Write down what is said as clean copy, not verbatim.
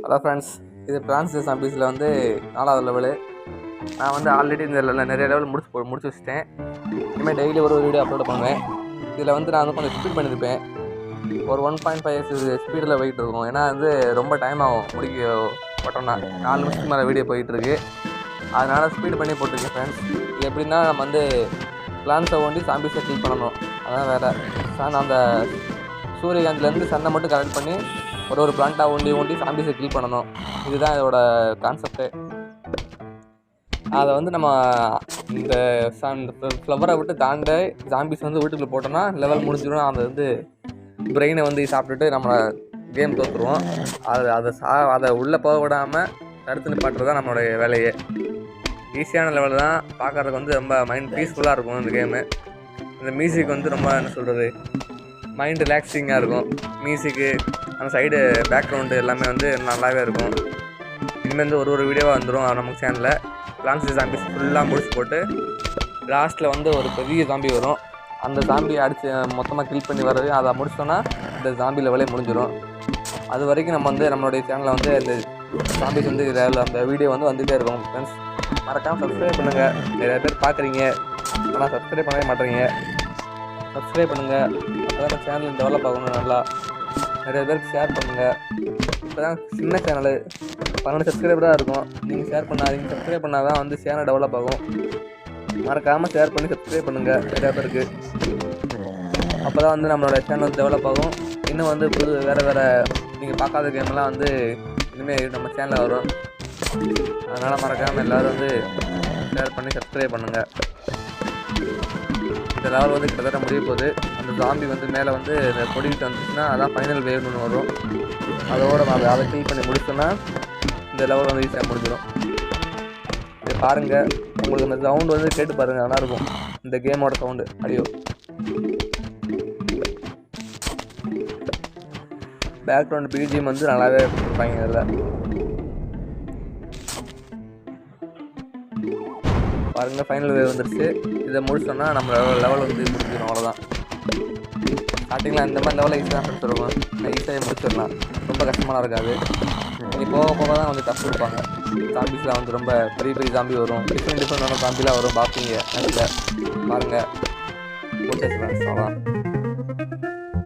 Hello friends, இது plans ஜாம்பீஸில் வந்து 4வது லெவலு. நான் வந்து ஆல்ரெடி இந்த நிறைய லெவல் முடிச்சு வச்சுட்டேன். இனிமேல் டெய்லி ஒரு வீடியோ அப்லோட் பண்ணுவேன். இதில் வந்து நான் வந்து கொஞ்சம் ஸ்பீட் பண்ணியிருப்பேன். ஒரு 1.5 ஸ்பீடில் போயிட்டு இருக்கும். ஏன்னா வந்து ரொம்ப டைம் ஆகும் முடிக்க போட்டோம்னா. 4 நிமிஷத்துக்கு மேலே வீடியோ போயிட்டுருக்கு. அதனால் ஸ்பீடு பண்ணி போட்டிருக்கேன் ஃப்ரெண்ட்ஸ். இது எப்படின்னா நம்ம வந்து பிளான்ஸை ஓண்டி ஜாம்பீஸை கில் பண்ணணும். அதான் வேறு அந்த சூரியகாந்திலேருந்து சன்னை மட்டும் கலெக்ட் பண்ணி ஒரு பிளான்ட்டாக ஓண்டி ஜாம்பீஸை கில் பண்ணணும். இதுதான் இதோட கான்செப்ட்டு. அதை வந்து நம்ம இந்த ஃப்ளவரை விட்டு தாண்ட ஜாம்பீஸ் வந்து வீட்டுக்குள்ளே போட்டோம்னா லெவல் முடிஞ்சிடும். அதை வந்து பிரெயினை வந்து சாப்பிட்டுட்டு நம்ம கேம் தோற்றுருவோம். அதை உள்ளே போக விடாமல் தடுத்து நிப்பாட்டுறது தான் நம்மளுடைய வேலையே. ஈஸியான லெவல் தான், பார்க்குறதுக்கு வந்து ரொம்ப மைண்ட் பீஸ்ஃபுல்லாக இருக்கும் இந்த கேமு. இந்த மியூசிக் வந்து ரொம்ப என்ன சொல்கிறது, மைண்ட் ரிலாக்ஸிங்காக இருக்கும். மியூசிக்கு அந்த சைடு பேக்ரவுண்டு எல்லாமே வந்து நல்லாவே இருக்கும். இனிமேல் வந்து ஒரு வீடியோவாக வந்துடும் நமக்கு சேனலில். பிளான்ஸ் ஜாம்பீஸ் ஃபுல்லாக முடிச்சு போட்டு லாஸ்ட்டில் வந்து ஒரு பெரிய ஜாம்பி வரும். அந்த ஜாம்பியை அடித்து மொத்தமாக கில் பண்ணி வர்றது, அதை முடிச்சோன்னா இந்த ஜாம்பி லெவலே முடிஞ்சிடும். அது வரைக்கும் நம்ம வந்து நம்மளுடைய சேனலில் வந்து இந்த ஜாம்பிஸ் வந்து அந்த வீடியோ வந்து வந்துகிட்டே இருக்கும். ஃப்ரெண்ட்ஸ், மறக்காமல் சப்ஸ்கிரைப் பண்ணுங்கள். நிறைய பேர் பார்க்குறீங்க, ஆனால் சப்ஸ்கிரைப் பண்ணவே மாட்டேறீங்க. சப்ஸ்கிரைப் பண்ணுங்கள். அப்போ தான் சேனல் டெவலப் ஆகணும். நல்லா நிறைய பேருக்கு ஷேர் பண்ணுங்கள். இப்போ தான் சின்ன சேனலு 12 சப்ஸ்கிரைபர் தான் இருக்கும். நீங்கள் ஷேர் பண்ணாதீங்க. சப்ஸ்கிரைப் பண்ணால் தான் வந்து சேனல் டெவலப் ஆகும். மறக்காமல் ஷேர் பண்ணி சப்ஸ்கிரைப் பண்ணுங்கள் நிறையா பேருக்கு. அப்போ தான் வந்து நம்மளோட சேனல் டெவலப் ஆகும். இன்னும் வந்து வேறு நீங்கள் பார்க்காத கேம்லாம் வந்து இனிமேல் நம்ம சேனலில் வரும். அதனால் மறக்காமல் எல்லோரும் வந்து ஷேர் பண்ணி சப்ஸ்கிரைப் பண்ணுங்கள். இந்த லெவல் வந்து கிட்டத்தட்ட முடிய போகுது. அந்த ஜாம்பி வந்து மேலே வந்து கொடிக்கிட்டு வந்துச்சுன்னா அதான் ஃபைனல் வேவ்னு ஒன்று வரும். அதோடு அதை கில் பண்ணி முடிச்சோன்னா இந்த லெவல் வந்து ஈஸியாக முடிஞ்சிடும். இதை பாருங்கள், உங்களுக்கு அந்த சவுண்டு வந்து கேட்டு பாருங்கள், நல்லாயிருக்கும் இந்த கேமோட சவுண்டு. ஐயோ, பேக்ரவுண்ட் பிஜிஎம் வந்து நல்லாவே கொடுத்துருப்பாங்க. இதில் பாருங்கள், ஃபைனல் வேவ் வந்துடுச்சு. இதை முடிச்சோன்னா நம்ம லெவல் வந்து முடிஞ்சிடும். அவ்வளோதான். ஸ்டார்டிங்கில் இந்த மாதிரி லெவலில் ஈஸியாக ஃப்ரெண்ட்ஸ் இருக்கும். ஈஸியாக முடிச்சிடலாம், ரொம்ப கஷ்டமாக இருக்காது. நீங்கள் போக போக தான் வந்து டஃப் கொடுப்பாங்க. ஜாம்பிஸ்லாம் வந்து ரொம்ப பெரிய ஜாம்பி வரும். டிஃப்ரெண்டான ஜாம்பிலாம் வரும். பார்ப்பீங்க நேரத்தில். பாருங்கள், முடிச்சாச்சு ஃப்ரெண்ட்ஸ். அவ்வளோதான்.